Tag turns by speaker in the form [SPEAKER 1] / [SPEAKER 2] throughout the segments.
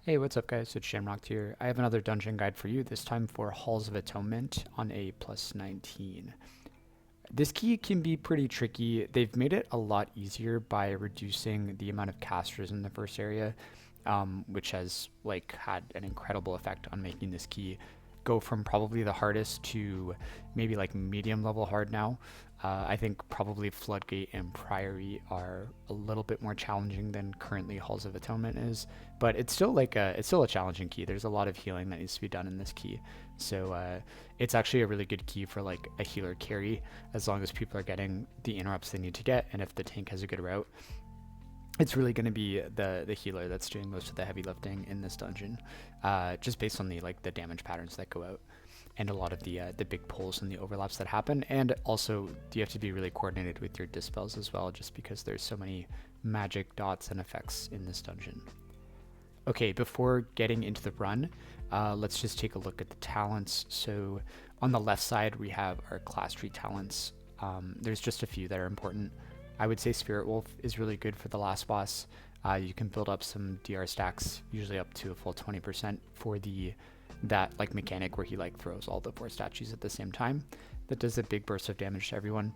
[SPEAKER 1] Hey, what's up guys, it's Shamrocked here. I have another dungeon guide for you, this time for Halls of Atonement on a +19. This key can be pretty tricky. They've made it a lot easier by reducing the amount of casters in the first area, which has had an incredible effect on making this key go from probably the hardest to maybe medium level hard now. I think probably Floodgate and Priory are a little bit more challenging than currently Halls of Atonement is, but it's still it's still a challenging key. There's a lot of healing that needs to be done in this key, so it's actually a really good key for a healer carry as long as people are getting the interrupts they need to get, and if the tank has a good route. It's really going to be the healer that's doing most of the heavy lifting in this dungeon, just based on the damage patterns that go out, and a lot of the big pulls and the overlaps that happen. And also, you have to be really coordinated with your dispels as well, just because there's so many magic dots and effects in this dungeon. Okay, before getting into the run, let's just take a look at the talents. So on the left side, we have our class tree talents. There's just a few that are important. I would say Spirit Wolf is really good for the last boss. You can build up some DR stacks, usually up to a full 20% for that mechanic where he throws all the 4 statues at the same time. That does a big burst of damage to everyone.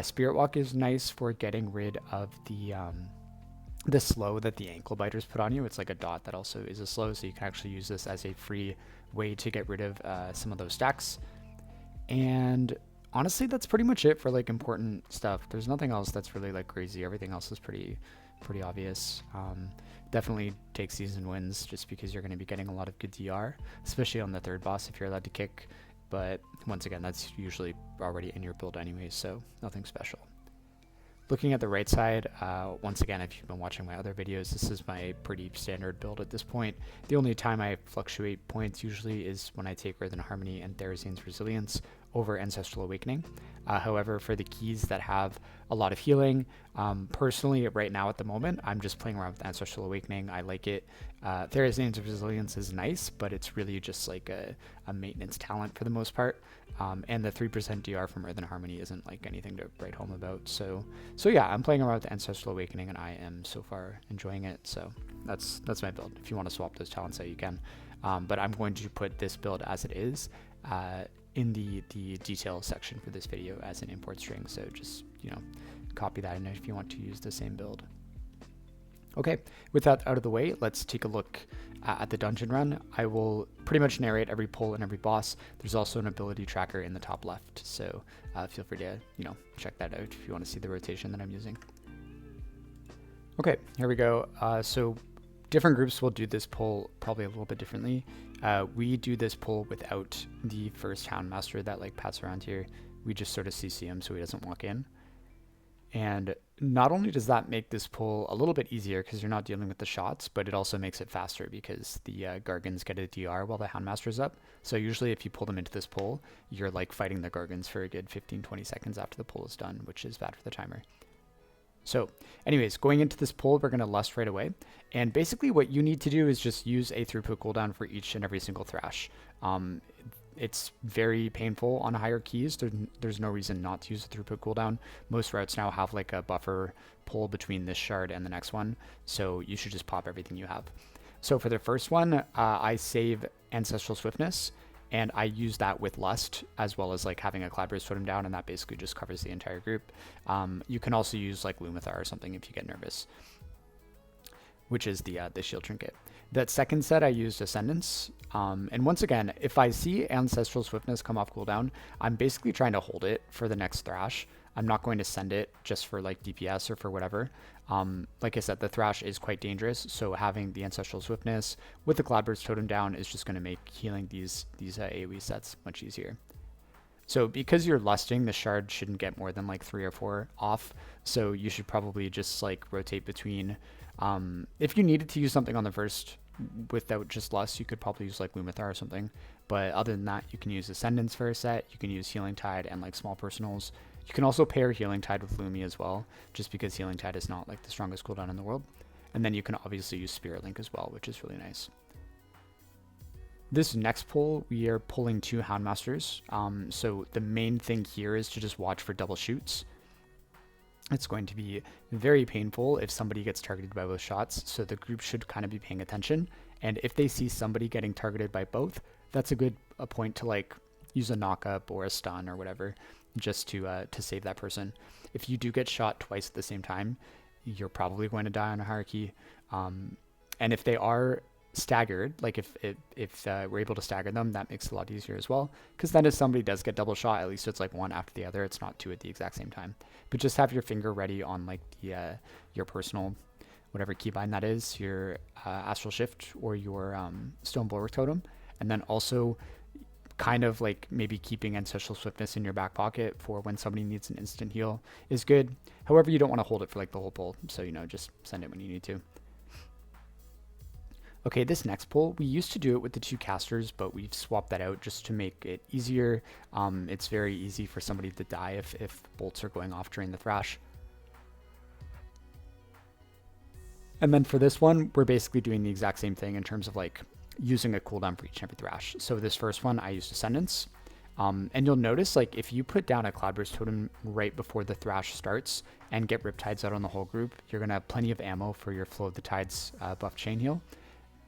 [SPEAKER 1] Spirit Walk is nice for getting rid of the slow that the ankle biters put on you. It's like a dot that also is a slow, so you can actually use this as a free way to get rid of some of those stacks. And honestly, that's pretty much it for important stuff. There's nothing else that's really crazy. Everything else is pretty obvious. Definitely take season wins just because you're going to be getting a lot of good DR, especially on the third boss if you're allowed to kick. But once again, that's usually already in your build anyway, so nothing special. Looking at the right side, once again, if you've been watching my other videos, this is my pretty standard build at this point. The only time I fluctuate points usually is when I take Earth and Harmony and Therazine's Resilience over Ancestral Awakening. However, for the keys that have a lot of healing, personally right now at the moment, I'm just playing around with Ancestral Awakening. I like it. Therazine's Resilience is nice, but it's really just a maintenance talent for the most part. And the 3% DR from Earth and Harmony isn't anything to write home about. So yeah, I'm playing around with Ancestral Awakening and I am so far enjoying it. So that's my build. If you want to swap those talents out, you can. But I'm going to put this build as it is in the detail section for this video as an import string. So just, copy that in if you want to use the same build. Okay, with that out of the way, let's take a look at the dungeon run. I will pretty much narrate every pull and every boss. There's also an ability tracker in the top left, so feel free to, check that out if you want to see the rotation that I'm using. Okay, here we go. So different groups will do this pull probably a little bit differently. We do this pull without the first Houndmaster that pats around here. We just sort of CC him so he doesn't walk in. And not only does that make this pull a little bit easier because you're not dealing with the shots, but it also makes it faster because the Gargans get a DR while the Houndmaster's up. So usually if you pull them into this pull, you're fighting the Gargans for a good 15-20 seconds after the pull is done, which is bad for the timer. So anyways, going into this pull, we're going to lust right away. And basically what you need to do is just use a throughput cooldown for each and every single thrash. It's very painful on higher keys. There's no reason not to use a throughput cooldown. Most routes now have a buffer pull between this shard and the next one, so you should just pop everything you have. So for the first one, I save Ancestral Swiftness, and I use that with Lust, as well as having a Cloudburst put him down, and that basically just covers the entire group. You can also use Lumathar or something if you get nervous, which is the shield trinket. That second set I used Ascendance, and once again, if I see Ancestral Swiftness come off cooldown, I'm basically trying to hold it for the next thrash. I'm not going to send it just for DPS or for whatever. Like I said, the thrash is quite dangerous, so having the Ancestral Swiftness with the Cloudburst totem down is just going to make healing these AoE sets much easier. So because you're lusting, the shard shouldn't get more than 3 or 4 off, so you should probably just rotate between. If you needed to use something on the first without just lust, you could probably use Lumathar or something, but other than that, you can use Ascendance for a set. You can use Healing Tide and Small Personals. You can also pair Healing Tide with Lumi as well, just because Healing Tide is not the strongest cooldown in the world. And then you can obviously use Spirit Link as well, which is really nice. This next pull, we are pulling 2 Houndmasters. So the main thing here is to just watch for double shoots. It's going to be very painful if somebody gets targeted by both shots, so the group should kind of be paying attention. And if they see somebody getting targeted by both, that's a point to like use a knock-up or a stun or whatever, just to save that person. If you do get shot twice at the same time, you're probably going to die on a hierarchy. And if they are staggered, like if we're able to stagger them, that makes it a lot easier as well, because then if somebody does get double shot, at least it's like one after the other, it's not two at the exact same time. But just have your finger ready on like the your personal whatever keybind that is, your astral shift or your stone bulwark totem, and then also kind of like maybe keeping ancestral swiftness in your back pocket for when somebody needs an instant heal is good. However, you don't want to hold it for like the whole pull, so just send it when you need to. Okay, this next pull, we used to do it with the 2 casters, but we've swapped that out just to make it easier. It's very easy for somebody to die if bolts are going off during the thrash. And then for this one, we're basically doing the exact same thing in terms of like using a cooldown for each and every thrash. So this first one, I used Ascendance. And you'll notice like if you put down a Cloudburst totem right before the thrash starts and get Riptides out on the whole group, you're going to have plenty of ammo for your Flow of the Tides buff chain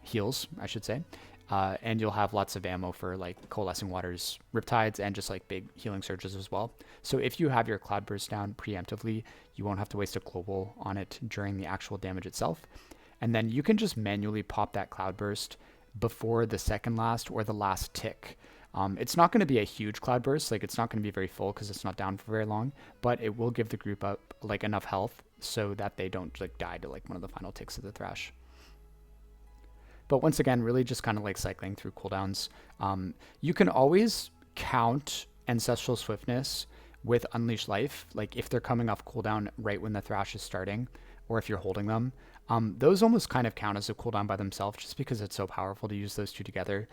[SPEAKER 1] heals, I should say. And you'll have lots of ammo for like Coalescing Waters, Riptides, and just like big healing surges as well. So if you have your Cloudburst down preemptively, you won't have to waste a global on it during the actual damage itself. And then you can just manually pop that Cloudburst before the second last or the last tick. It's not going to be a huge Cloudburst, like it's not going to be very full because it's not down for very long, but it will give the group up like enough health so that they don't like die to like one of the final ticks of the thrash. But once again, really just kind of like cycling through cooldowns. You can always count Ancestral Swiftness with Unleash Life, like if they're coming off cooldown right when the thrash is starting, or if you're holding them. Those almost kind of count as a cooldown by themselves just because it's so powerful to use those two together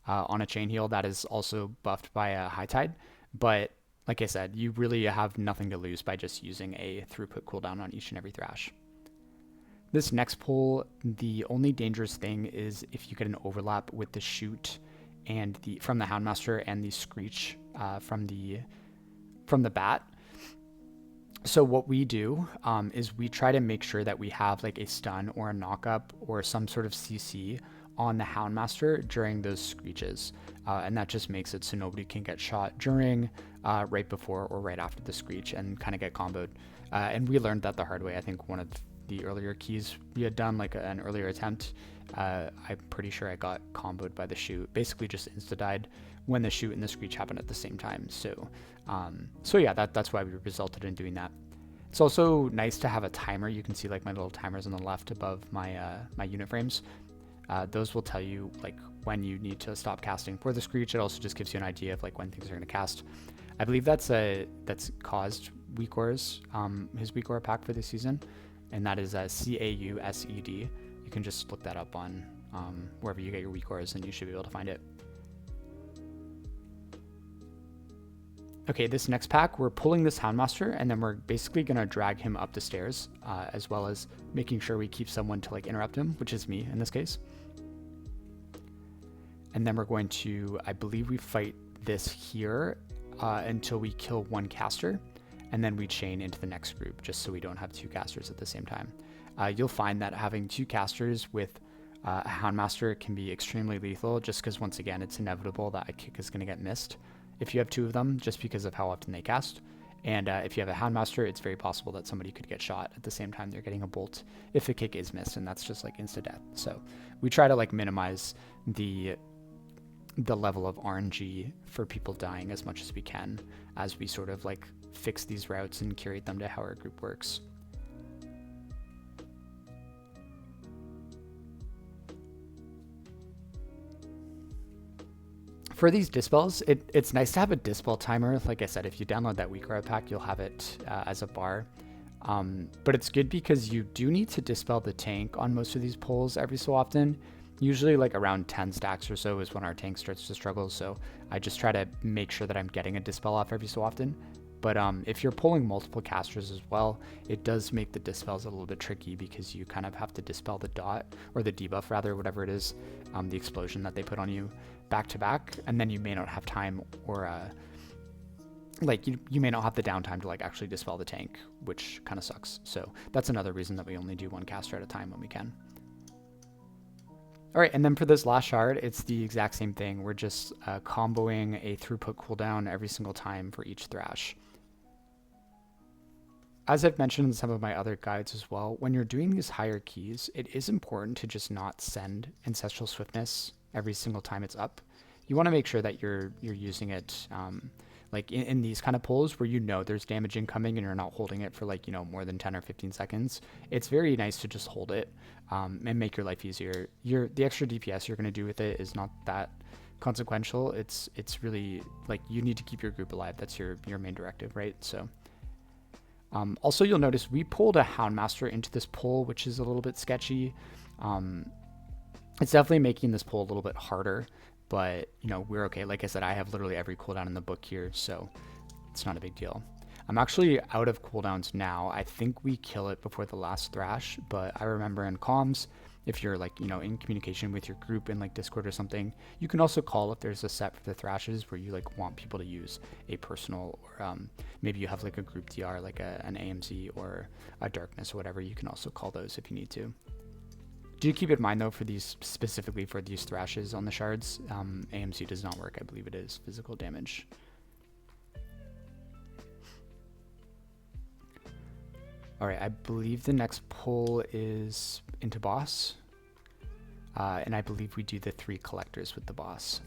[SPEAKER 1] on a chain heal that is also buffed by a High Tide. But like I said, you really have nothing to lose by just using a throughput cooldown on each and every thrash. This next pull, the only dangerous thing is if you get an overlap with the shoot and from the Houndmaster and the screech from the bat. So what we do is we try to make sure that we have like a stun or a knock-up or some sort of CC on the Houndmaster during those screeches. And that just makes it so nobody can get shot during, right before, or right after the screech and kind of get comboed. And we learned that the hard way. I think one of the earlier keys we had done, like an earlier attempt, I'm pretty sure I got comboed by the shoot. Basically just insta-died when the shoot and the screech happened at the same time. So yeah, that's why we resulted in doing that. It's also nice to have a timer. You can see like my little timers on the left above my my unit frames. Those will tell you like when you need to stop casting for the screech. It also just gives you an idea of like when things are going to cast. I believe that's caused weak auras, his weak aura pack for this season, and that is CAUSED. You can just look that up on wherever you get your weak auras, and you should be able to find it. Okay, this next pack, we're pulling this Houndmaster, and then we're basically going to drag him up the stairs, as well as making sure we keep someone to like interrupt him, which is me in this case. And then we're going to, I believe we fight this here until we kill one caster, and then we chain into the next group, just so we don't have 2 casters at the same time. You'll find that having 2 casters with a Houndmaster can be extremely lethal, just because once again, it's inevitable that a kick is going to get missed if you have 2 of them, just because of how often they cast. And if you have a Houndmaster, it's very possible that somebody could get shot at the same time they're getting a bolt if the kick is missed, and that's just like insta death. So we try to like minimize the level of RNG for people dying as much as we can as we sort of like fix these routes and curate them to how our group works. For these dispels, it's nice to have a dispel timer. Like I said, if you download that weak aura pack, you'll have it as a bar. But it's good because you do need to dispel the tank on most of these pulls every so often. Usually like around 10 stacks or so is when our tank starts to struggle. So I just try to make sure that I'm getting a dispel off every so often. But if you're pulling multiple casters as well, it does make the dispels a little bit tricky because you kind of have to dispel the dot, or the debuff rather, whatever it is, the explosion that they put on you back to back, and then you may not have time or like you may not have the downtime to like actually dispel the tank, which kind of sucks. So that's another reason that we only do one caster at a time when we can. All right, and then for this last shard, it's the exact same thing. We're just comboing a throughput cooldown every single time for each thrash. As I've mentioned in some of my other guides as well, when you're doing these higher keys, it is important to just not send Ancestral Swiftness every single time it's up. You want to make sure that you're using it like in these kind of pulls where you know there's damage incoming and you're not holding it for like, you know, more than 10 or 15 seconds. It's very nice to just hold it and make your life easier. The extra DPS you're going to do with it is not that consequential. It's really like you need to keep your group alive. That's your main directive, right? So also you'll notice we pulled a Houndmaster into this pull, which is a little bit sketchy. It's definitely making this pull a little bit harder, but you know, we're okay. Like I said, I have literally every cooldown in the book here, so it's not a big deal. I'm actually out of cooldowns now. I think we kill it before the last thrash, but I remember in comms, if you're like, you know, in communication with your group in like Discord or something, you can also call if there's a set for the thrashes where you like want people to use a personal, or maybe you have like a group DR, like an AMZ or a darkness or whatever. You can also call those if you need to. Do keep in mind though, for these, specifically for these thrashes on the shards, AMC does not work. I believe it is physical damage. All right, I believe the next pull is into boss. And I believe we do the 3 collectors with the boss.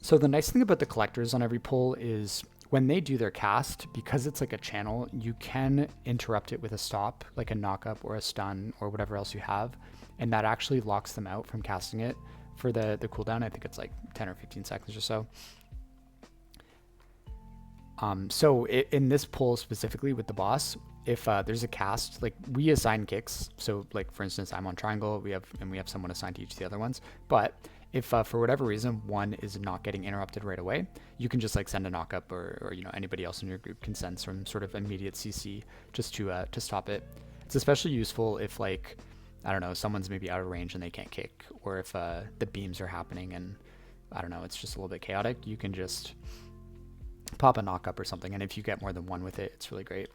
[SPEAKER 1] So the nice thing about the collectors on every pull is when they do their cast, because it's like a channel, you can interrupt it with a stop, like a knock-up or a stun or whatever else you have, and that actually locks them out from casting it for the cooldown. I think it's like 10 or 15 seconds or so. In this pull specifically with the boss, if there's a cast, like we assign kicks. So like for instance, I'm on triangle, we have someone assigned to each of the other ones. But if for whatever reason one is not getting interrupted right away, you can just like send a knock-up, or you know, anybody else in your group can send some sort of immediate CC just to stop it. It's especially useful if like, I don't know, someone's maybe out of range and they can't kick, or if the beams are happening and I don't know, it's just a little bit chaotic. You can just pop a knock-up or something, and if you get more than one with it, it's really great.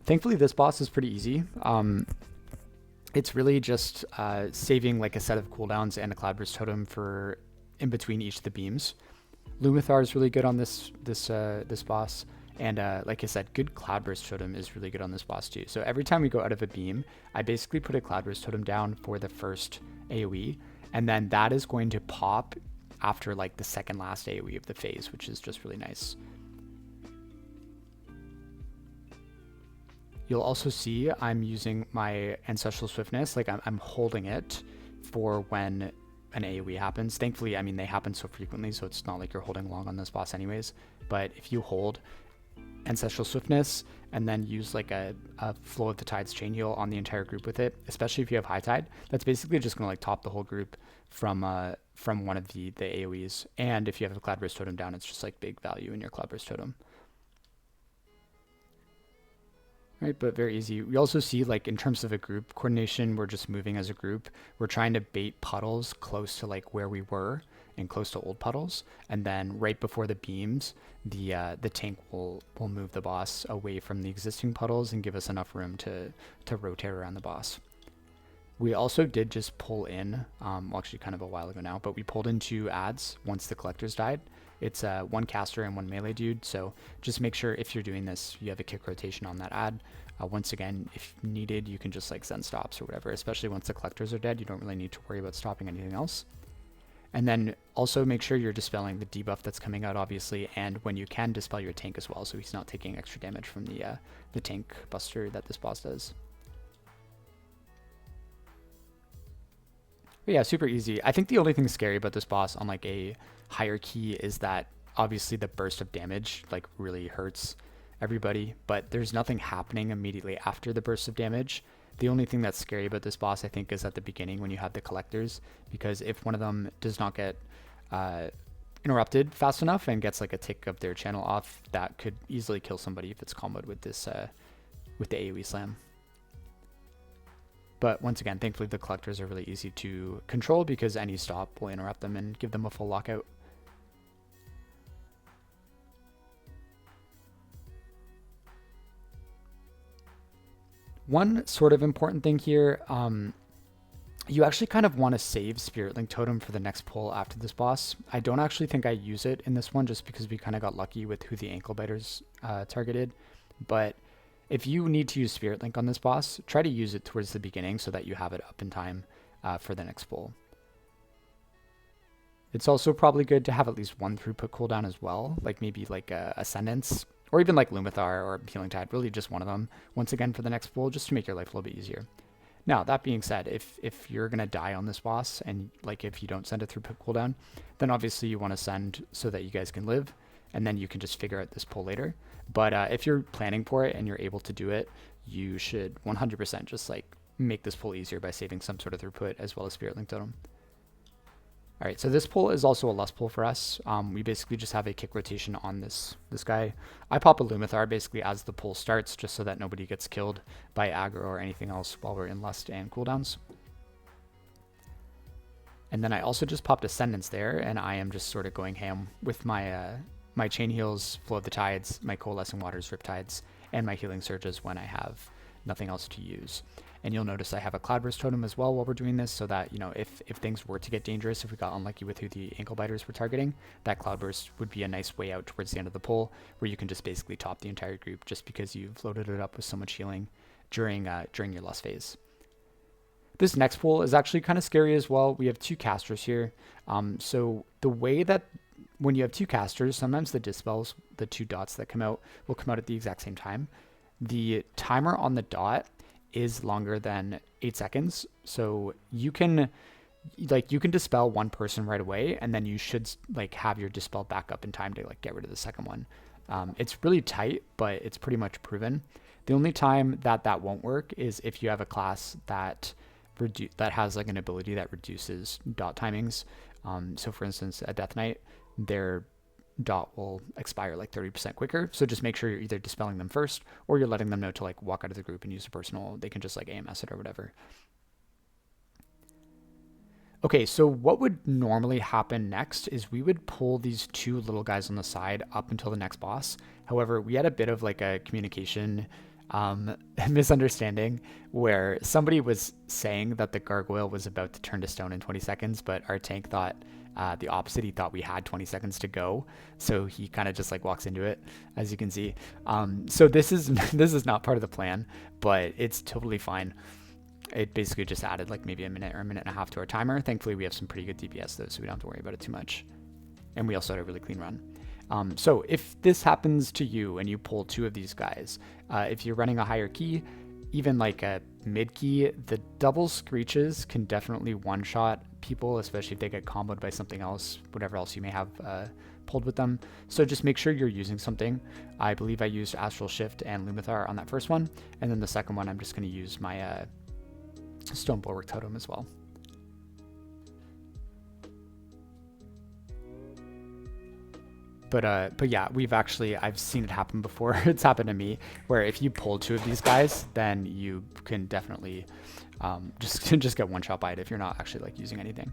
[SPEAKER 1] Thankfully, this boss is pretty easy. It's really just saving like a set of cooldowns and a Cloudburst Totem for in between each of the beams. Lumathar is really good on this boss, and like I said, good Cloudburst Totem is really good on this boss too. So every time we go out of a beam, I basically put a Cloudburst Totem down for the first AoE, and then that is going to pop after like the second last AoE of the phase, which is just really nice. You'll also see I'm using my Ancestral Swiftness, like I'm holding it for when an AoE happens. Thankfully, I mean, they happen so frequently, so it's not like you're holding long on this boss anyways. But if you hold Ancestral Swiftness and then use like a Flow of the Tides chain heal on the entire group with it, especially if you have High Tide, that's basically just going to like top the whole group from one of the AoEs. And if you have a Cloudburst Totem down, it's just like big value in your Cloudburst Totem. Right, but very easy. We also see like in terms of a group coordination, we're just moving as a group. We're trying to bait puddles close to like where we were and close to old puddles, and then right before the beams, the tank will move the boss away from the existing puddles and give us enough room to rotate around the boss. We also did just pull in, well actually kind of a while ago now, but we pulled in 2 adds once the collectors died. It's one caster and one melee dude, so just make sure if you're doing this, you have a kick rotation on that add. Once again, if needed, you can just like send stops or whatever, especially once the collectors are dead. You don't really need to worry about stopping anything else. And then also make sure you're dispelling the debuff that's coming out, obviously, and when you can, dispel your tank as well, so he's not taking extra damage from the tank buster that this boss does. But yeah, super easy. I think the only thing scary about this boss on like a higher key is that obviously the burst of damage like really hurts everybody, but there's nothing happening immediately after the burst of damage. The only thing that's scary about this boss, I think, is at the beginning when you have the collectors, because if one of them does not get interrupted fast enough and gets like a tick of their channel off, that could easily kill somebody if it's comboed with this with the AoE slam. But once again, thankfully the collectors are really easy to control because any stop will interrupt them and give them a full lockout. One sort of important thing here, you actually kind of want to save Spirit Link Totem for the next pull after this boss. I don't actually think I use it in this one just because we kind of got lucky with who the ankle biters targeted. But if you need to use Spirit Link on this boss, try to use it towards the beginning so that you have it up in time for the next pull. It's also probably good to have at least one throughput cooldown as well, like maybe like Ascendance, or even like Lumithar or Healing Tide, really just one of them, once again for the next pull, just to make your life a little bit easier. Now, that being said, if you're going to die on this boss, and like if you don't send a throughput cooldown, then obviously you want to send so that you guys can live, and then you can just figure out this pull later. But if you're planning for it and you're able to do it, you should 100% just like make this pull easier by saving some sort of throughput as well as Spirit Link Totem. All right, so this pull is also a lust pull for us. We basically just have a kick rotation on this guy. I pop a Lumithar basically as the pull starts, just so that nobody gets killed by aggro or anything else while we're in lust and cooldowns. And then I also just popped Ascendance there, and I am just sort of going ham with my my Chain Heals, Flow of the Tides, my Coalescing Waters, Riptides, and my Healing Surges when I have nothing else to use. And you'll notice I have a Cloudburst Totem as well while we're doing this, so that, you know, if things were to get dangerous, if we got unlucky with who the ankle biters were targeting, that Cloudburst would be a nice way out towards the end of the pull, where you can just basically top the entire group just because you've loaded it up with so much healing during your lust phase. This next pull is actually kind of scary as well. We have two casters here. So the way that when you have two casters, sometimes the dispels, the two dots that come out, will come out at the exact same time. The timer on the dot is longer than 8 seconds, so you can dispel one person right away, and then you should like have your dispel back up in time to like get rid of the second one. It's really tight, but it's pretty much proven. The only time that won't work is if you have a class that has like an ability that reduces dot timings. So for instance, at Death Knight, their dot will expire like 30% quicker, so just make sure you're either dispelling them first or you're letting them know to like walk out of the group and use a personal. They can just like AMS it or whatever. Okay, so what would normally happen next is we would pull these two little guys on the side up until the next boss. However, we had a bit of like a communication misunderstanding where somebody was saying that the gargoyle was about to turn to stone in 20 seconds, but our tank thought the opposite. He thought we had 20 seconds to go, so he kind of just like walks into it, as you can see. So this is not part of the plan, but it's totally fine. It basically just added like maybe a minute or a minute and a half to our timer. Thankfully, we have some pretty good DPS though, so we don't have to worry about it too much. And we also had a really clean run. So if this happens to you and you pull two of these guys, if you're running a higher key, even like a mid key, the double screeches can definitely one-shot people, especially if they get comboed by something else, whatever else you may have pulled with them. So just make sure you're using something. I believe I used Astral Shift and Lumithar on that first one, and then the second one I'm just going to use my Stone Bulwark Totem as well. But yeah, I've seen it happen before. It's happened to me, where if you pull two of these guys, then you can definitely just get one shot by it if you're not actually like using anything.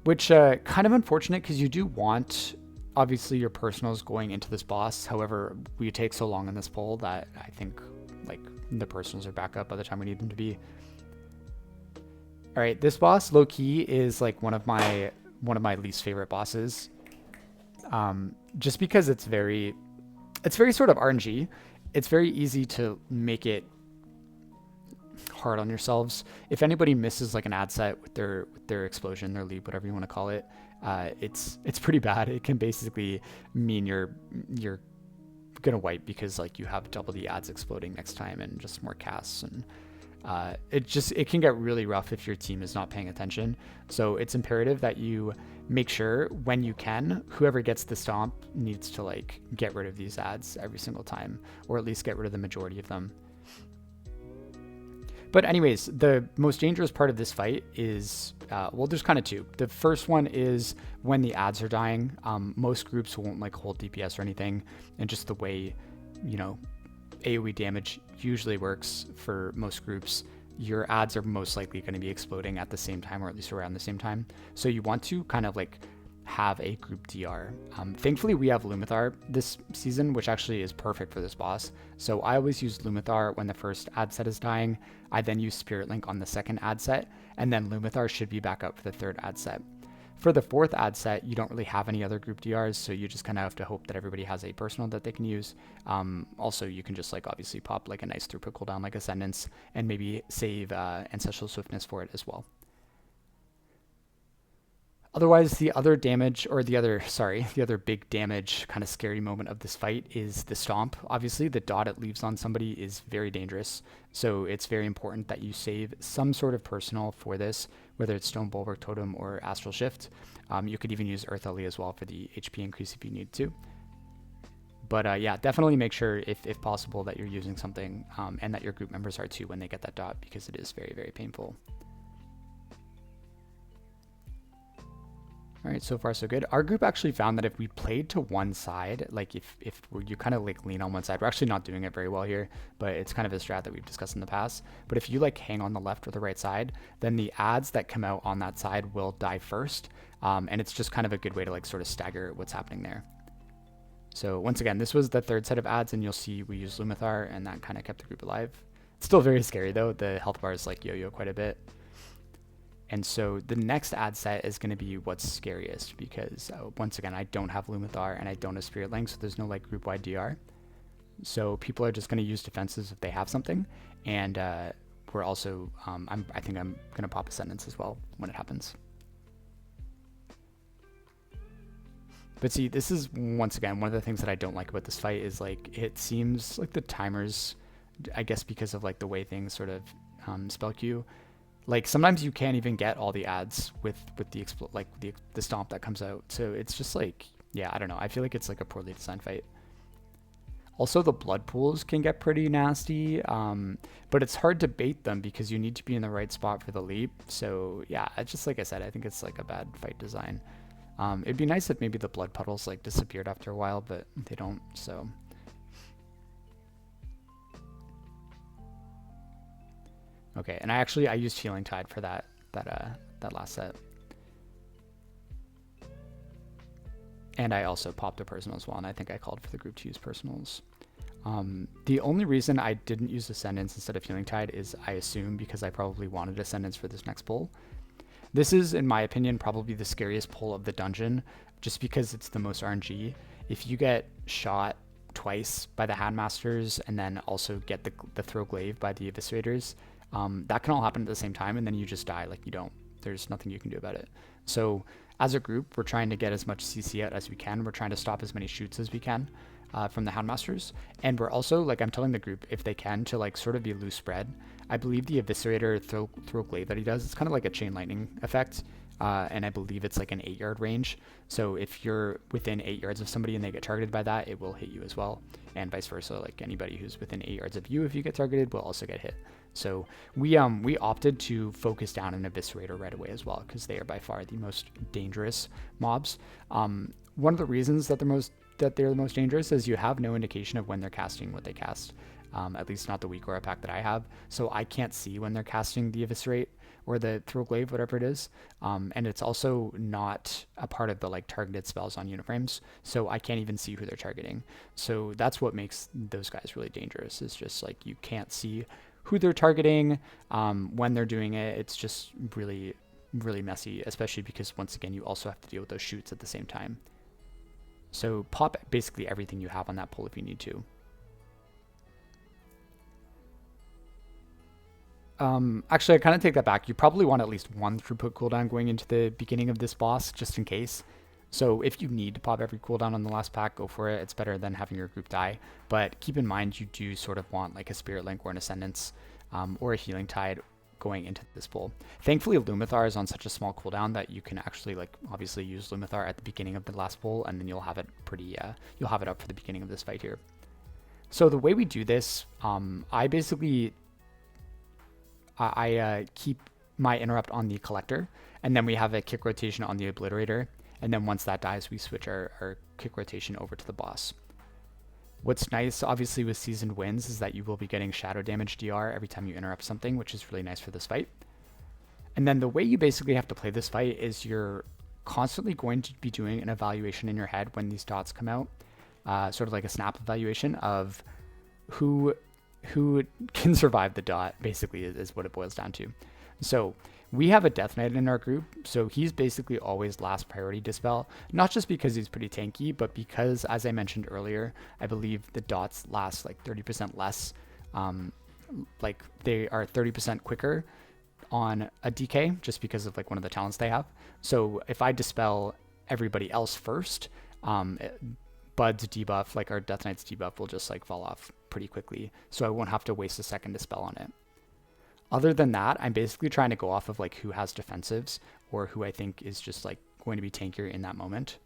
[SPEAKER 1] Which kind of unfortunate, because you do want obviously your personals going into this boss. However, we take so long in this pull that I think like the personals are back up by the time we need them to be. All right, this boss low key is like one of my least favorite bosses, just because it's very sort of RNG. It's very easy to make it hard on yourselves. If anybody misses like an ad set with their explosion, their leap, whatever you want to call it, it's pretty bad. It can basically mean you're gonna wipe because like you have double the ads exploding next time and just more casts, and it can get really rough if your team is not paying attention. So it's imperative that you make sure when you can, whoever gets the stomp needs to like get rid of these ads every single time, or at least get rid of the majority of them. But anyways, the most dangerous part of this fight is, well, there's kind of two. The first one is when the ads are dying. Most groups won't like hold DPS or anything, and just the way, you know, AoE damage usually works for most groups, your ads are most likely going to be exploding at the same time, or at least around the same time. So you want to kind of like have a group DR. Thankfully, we have Lumathar this season, which actually is perfect for this boss. So I always use Lumathar when the first ad set is dying. I then use Spirit Link on the second ad set, and then Lumathar should be back up for the third ad set. For the fourth ad set, you don't really have any other group DRs, so you just kind of have to hope that everybody has a personal that they can use. Also, you can just like obviously pop like a nice throughput cooldown like Ascendance, and maybe save Ancestral Swiftness for it as well. Otherwise, the other big damage kind of scary moment of this fight is the stomp. Obviously, the dot it leaves on somebody is very dangerous, so it's very important that you save some sort of personal for this, whether it's Stone Bulwark Totem or Astral Shift. You could even use Earth Ellie as well for the HP increase if you need to. But yeah, definitely make sure, if possible, that you're using something, and that your group members are too when they get that dot, because it is very, very painful. All right, so far so good. Our group actually found that if we played to one side, like if you kind of like lean on one side, we're actually not doing it very well here, but it's kind of a strat that we've discussed in the past. But if you like hang on the left or the right side, then the ads that come out on that side will die first. And it's just kind of a good way to like sort of stagger what's happening there. So once again, this was the third set of ads, and you'll see we used Lumathar, and that kind of kept the group alive. It's still very scary though. The health bars like yo-yo quite a bit. And so the next ad set is going to be what's scariest, because once again, I don't have Lumathar and I don't have Spirit Link, so there's no like group wide DR. So people are just going to use defenses if they have something. And we're also, I think I'm going to pop Ascendance as well when it happens. But see, this is once again, one of the things that I don't like about this fight is like, it seems like the timers, I guess because of like the way things sort of spell queue, like sometimes you can't even get all the ads with the the stomp that comes out. So it's just like, yeah, I don't know. I feel like it's like a poorly designed fight. Also, the blood pools can get pretty nasty, but it's hard to bait them because you need to be in the right spot for the leap. So yeah, it's just like I said, I think it's like a bad fight design. It'd be nice if maybe the blood puddles like disappeared after a while, but they don't. So. Okay, and I used Healing Tide for that last set. And I also popped a personal as well, and I think I called for the group to use personals. The only reason I didn't use Ascendance instead of Healing Tide is, I assume, because I probably wanted Ascendance for this next pull. This is, in my opinion, probably the scariest pull of the dungeon, just because it's the most RNG. If you get shot twice by the Handmasters and then also get the Throw Glaive by the Eviscerators, that can all happen at the same time, and then you just die. Like, there's nothing you can do about it. So as a group, we're trying to get as much CC out as we can. We're trying to stop as many shoots as we can from the Houndmasters. And we're also, like, I'm telling the group, if they can, to like sort of be loose spread. I believe the Eviscerator throw glaive that he does, it's kind of like a chain lightning effect. And I believe it's like an 8-yard range. So if you're within 8 yards of somebody and they get targeted by that, it will hit you as well. And vice versa, like anybody who's within 8 yards of you, if you get targeted, will also get hit. So we opted to focus down an Eviscerator right away as well, because they are by far the most dangerous mobs. One of the reasons that they're the most dangerous is you have no indication of when they're casting what they cast. At least not the weak aura pack that I have. So I can't see when they're casting the Eviscerate or the Throw Glaive, whatever it is. And it's also not a part of the like targeted spells on Uniframes. So I can't even see who they're targeting. So that's what makes those guys really dangerous. It's just like you can't see who they're targeting when they're doing it. It's just really, really messy, especially because once again, you also have to deal with those shoots at the same time. So pop basically everything you have on that pull if you need to. Actually, I kind of take that back. You probably want at least one throughput cooldown going into the beginning of this boss, just in case. So if you need to pop every cooldown on the last pack, go for it. It's better than having your group die. But keep in mind, you do sort of want like a Spirit Link or an Ascendance or a Healing Tide going into this pull. Thankfully, Lumathar is on such a small cooldown that you can actually like obviously use Lumathar at the beginning of the last pull, and then you'll have it you'll have it up for the beginning of this fight here. So the way we do this, I basically I keep my interrupt on the Collector, and then we have a kick rotation on the Obliterator, and then once that dies, we switch our kick rotation over to the boss. What's nice, obviously, with Seasoned Winds is that you will be getting shadow damage DR every time you interrupt something, which is really nice for this fight. And then the way you basically have to play this fight is you're constantly going to be doing an evaluation in your head when these dots come out, sort of like a snap evaluation of who can survive the dot, basically, is what it boils down to. So we have a Death Knight in our group, so he's basically always last priority Dispel, not just because he's pretty tanky, but because, as I mentioned earlier, I believe the dots last like 30% less, like they are 30% quicker on a DK, just because of like one of the talents they have. So if I Dispel everybody else first, Bud's debuff, like our Death Knight's debuff, will just like fall off pretty quickly, so I won't have to waste a second to spell on it. Other than that, I'm basically trying to go off of like who has defensives or who I think is just like going to be tankier in that moment.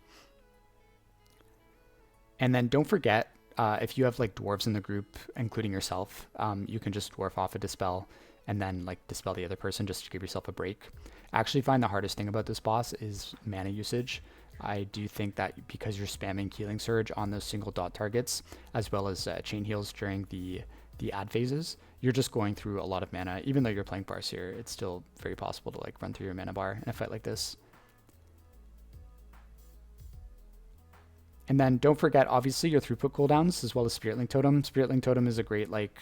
[SPEAKER 1] And then don't forget, if you have like dwarves in the group, including yourself, you can just dwarf off a Dispel and then like Dispel the other person just to give yourself a break. I actually find the hardest thing about this boss is mana usage. I do think that because you're spamming Healing Surge on those single dot targets, as well as chain heals during the ad phases, you're just going through a lot of mana. Even though you're playing Farseer, it's still very possible to like run through your mana bar in a fight like this. And then don't forget, obviously, your throughput cooldowns as well as Spirit Link Totem. Spirit Link Totem is a great like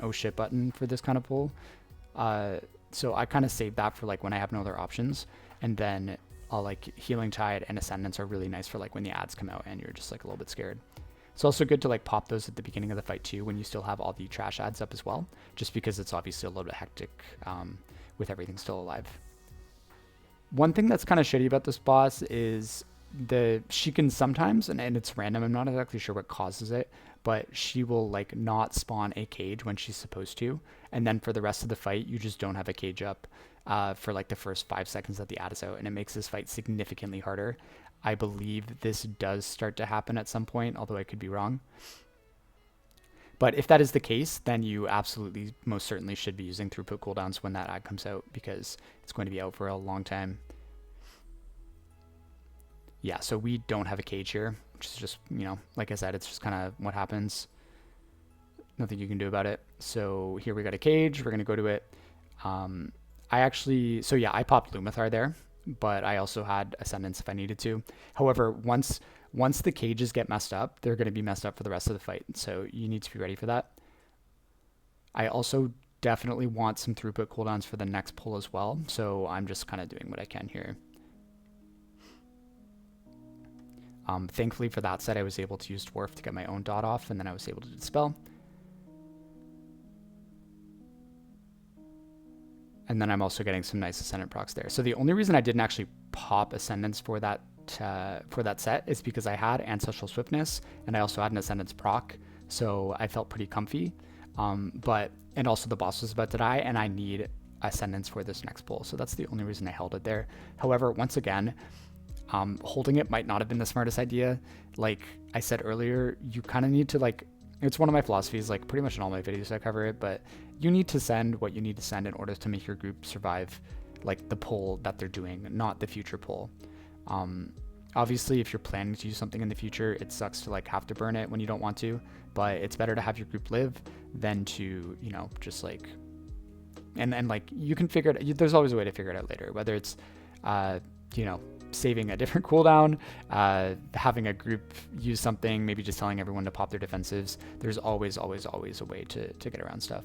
[SPEAKER 1] oh shit button for this kind of pull. So I kind of save that for like when I have no other options, and then I'll like Healing Tide and Ascendance are really nice for like when the ads come out and you're just like a little bit scared. It's also good to like pop those at the beginning of the fight too, when you still have all the trash ads up as well, just because it's obviously a little bit hectic with everything still alive. One thing that's kind of shitty about this boss is she can sometimes, and it's random, I'm not exactly sure what causes it, but she will like not spawn a cage when she's supposed to, and then for the rest of the fight you just don't have a cage up for like the first 5 seconds that the ad is out, and it makes this fight significantly harder. I believe this does start to happen at some point, although I could be wrong. But if that is the case, then you absolutely most certainly should be using throughput cooldowns when that ad comes out, because it's going to be out for a long time. Yeah, so we don't have a cage here, which is just, you know, like I said, it's just kind of what happens. Nothing you can do about it. So here we got a cage. We're going to go to it. I popped Lumathar there, but I also had Ascendance if I needed to. However, once the cages get messed up, they're going to be messed up for the rest of the fight. So you need to be ready for that. I also definitely want some throughput cooldowns for the next pull as well. So I'm just kind of doing what I can here. Thankfully for that set, I was able to use Dwarf to get my own dot off, and then I was able to Dispel. And then I'm also getting some nice Ascendant procs there. So the only reason I didn't actually pop Ascendance for that set is because I had Ancestral Swiftness, and I also had an Ascendance proc, so I felt pretty comfy. And also the boss was about to die, and I need Ascendance for this next pull, so that's the only reason I held it there. However, once again, holding it might not have been the smartest idea. Like I said earlier, you kind of need to like, it's one of my philosophies, like pretty much in all my videos I cover it, but you need to send what you need to send in order to make your group survive like the pull that they're doing, not the future pull. Obviously, if you're planning to use something in the future, it sucks to like have to burn it when you don't want to, but it's better to have your group live than to, you know, just like, and like you can figure it, there's always a way to figure it out later, whether it's, you know, saving a different cooldown, having a group use something, maybe just telling everyone to pop their defensives. There's always a way to get around stuff.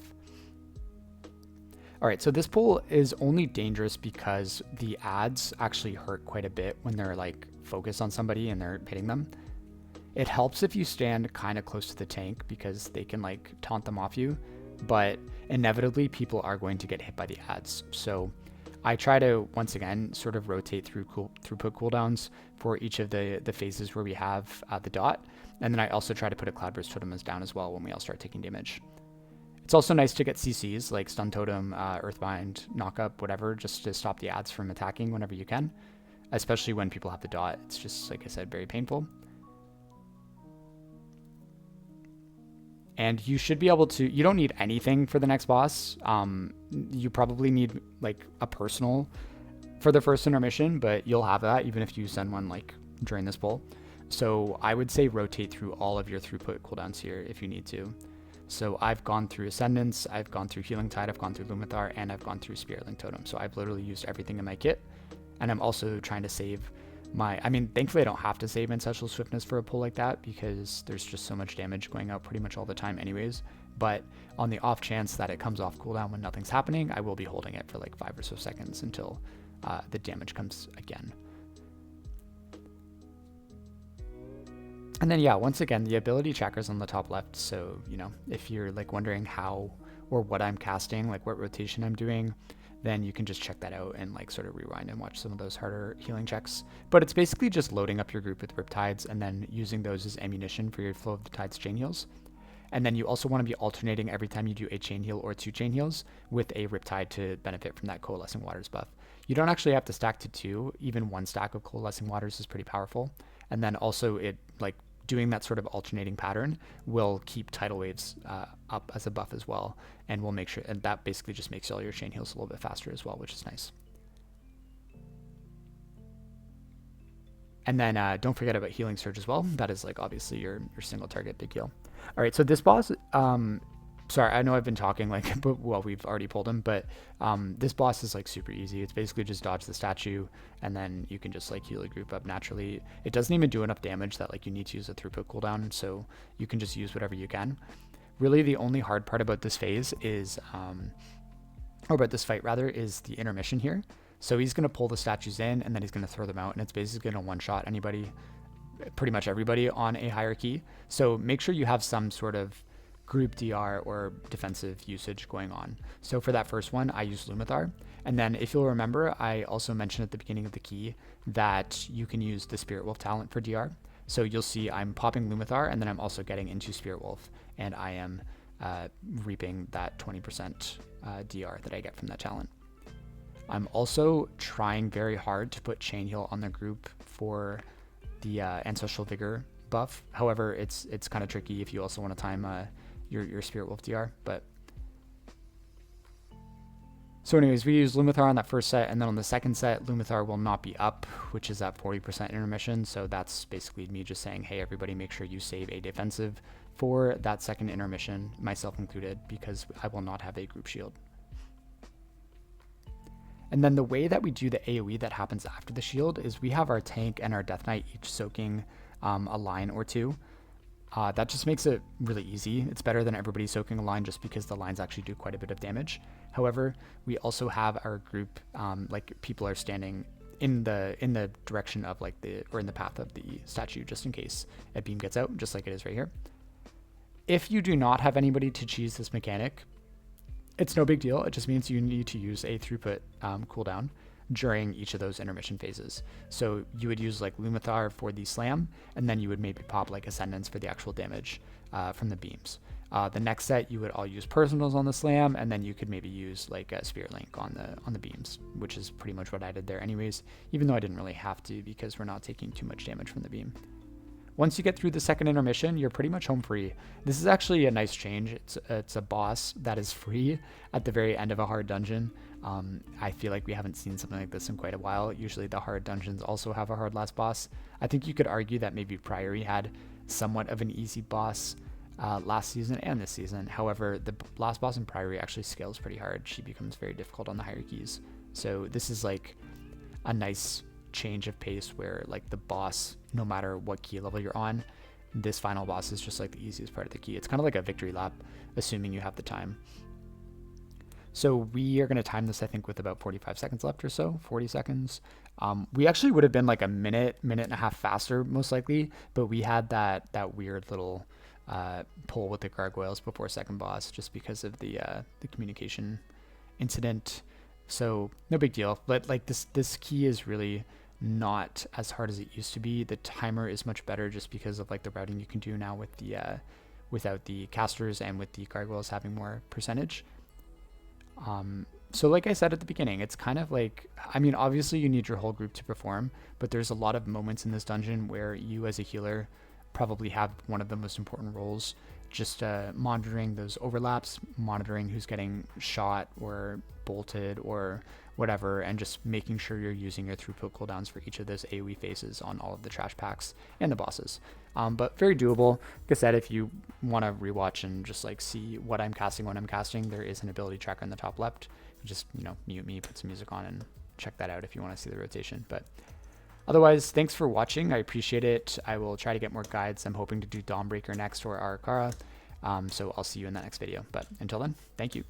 [SPEAKER 1] All right, so this pull is only dangerous because the ads actually hurt quite a bit when they're like focused on somebody and they're hitting them. It helps if you stand kind of close to the tank because they can like taunt them off you, but inevitably people are going to get hit by the ads. So I try to, once again, sort of rotate through throughput cooldowns for each of the phases where we have the dot. And then I also try to put a Cloudburst Totem down as well when we all start taking damage. It's also nice to get CCs like Stun Totem, Earthbind, Knock Up, whatever, just to stop the ads from attacking whenever you can. Especially when people have the dot. It's just, like I said, very painful. And you should be able to, you don't need anything for the next boss. You probably need like a personal for the first intermission, but you'll have that even if you send one like during this pull. So I would say rotate through all of your throughput cooldowns here if you need to. So I've gone through Ascendance, I've gone through Healing Tide, I've gone through Lumathar, and I've gone through Spirit Link Totem. So I've literally used everything in my kit. And I'm also trying to save my, I mean, thankfully I don't have to save Ancestral Swiftness for a pull like that because there's just so much damage going out pretty much all the time anyways. But on the off chance that it comes off cooldown when nothing's happening, I will be holding it for like 5 or so seconds until the damage comes again. And then, yeah, once again, the ability checker's on the top left. So, you know, if you're like wondering how or what I'm casting, like what rotation I'm doing, then you can just check that out and like sort of rewind and watch some of those harder healing checks. But it's basically just loading up your group with Riptides and then using those as ammunition for your Flow of the Tides chain heals. And then you also want to be alternating every time you do a chain heal or 2 chain heals with a Riptide to benefit from that Coalescing Waters buff. You don't actually have to stack to 2. Even 1 stack of Coalescing Waters is pretty powerful. And then also it like doing that sort of alternating pattern will keep tidal waves up as a buff as well, and will make sure, and that basically just makes all your chain heals a little bit faster as well, which is nice. And then don't forget about Healing Surge as well. That is like obviously your single target big heal. All right, so this boss, sorry, I know I've been talking like, but well, we've already pulled him, but this boss is like super easy. It's basically just dodge the statue, and then you can just like heal a group up naturally. It doesn't even do enough damage that like you need to use a throughput cooldown, so you can just use whatever you can. Really, the only hard part about this phase is, or about this fight rather, is the intermission here. So he's gonna pull the statues in, and then he's gonna throw them out, and it's basically gonna one-shot anybody, pretty much everybody on a hierarchy. So make sure you have some sort of group DR or defensive usage going on. So for that first one, I used Lumathar. And then if you'll remember, I also mentioned at the beginning of the key that you can use the Spirit Wolf talent for DR. So you'll see I'm popping Lumathar, and then I'm also getting into Spirit Wolf, and I am reaping that 20% DR that I get from that talent. I'm also trying very hard to put Chain Heal on the group for the Ancestral Vigor buff. However, it's kind of tricky if you also want to time your Spirit Wolf DR. But so anyways, we use Lumathar on that first set, and then on the second set, Lumathar will not be up, which is at 40% intermission. So that's basically me just saying, hey, everybody, make sure you save a defensive for that second intermission, myself included, because I will not have a group shield. And then the way that we do the AoE that happens after the shield is we have our tank and our Death Knight each soaking a line or 2. That just makes it really easy. It's better than everybody soaking a line just because the lines actually do quite a bit of damage. However, we also have our group, like people are standing in the direction of like or in the path of the statue just in case a beam gets out, just like it is right here. If you do not have anybody to cheese this mechanic, it's no big deal. It just means you need to use a throughput cooldown during each of those intermission phases. So you would use like Lumathar for the slam, and then you would maybe pop like Ascendance for the actual damage from the beams. The next set you would all use personals on the slam, and then you could maybe use like a Spirit Link on the beams, which is pretty much what I did there anyways, even though I didn't really have to because we're not taking too much damage from the beam. Once you get through the second intermission, you're pretty much home free. This is actually a nice change. It's a boss that is free at the very end of a hard dungeon. I feel like we haven't seen something like this in quite a while. Usually the hard dungeons also have a hard last boss. I think you could argue that maybe Priory had somewhat of an easy boss last season and this season. However, the last boss in Priory actually scales pretty hard. She becomes very difficult on the hierarchies. So this is like a nice change of pace where like the boss, no matter what key level you're on, this final boss is just like the easiest part of the key. It's kind of like a victory lap, assuming you have the time. So we are going to time this, I think, with about 45 seconds left or so, 40 seconds. We actually would have been like a minute and a half faster, most likely, but we had that weird little pull with the gargoyles before second boss just because of the communication incident. So no big deal. But like this key is really not as hard as it used to be. The timer is much better just because of like the routing you can do now with the without the casters and with the gargoyles having more percentage. So like I said at the beginning, it's kind of like, I mean, obviously you need your whole group to perform, but there's a lot of moments in this dungeon where you as a healer probably have one of the most important roles, just monitoring those overlaps, monitoring who's getting shot or bolted or whatever, and just making sure you're using your throughput cooldowns for each of those AoE phases on all of the trash packs and the bosses. But very doable. Like I said, if you want to rewatch and just like see what I'm casting when I'm casting, there is an ability tracker in the top left. Just, you know, mute me, put some music on, and check that out if you want to see the rotation. But otherwise, thanks for watching. I appreciate it. I will try to get more guides. I'm hoping to do Dawnbreaker next or Arakara. So I'll see you in that next video. But until then, thank you.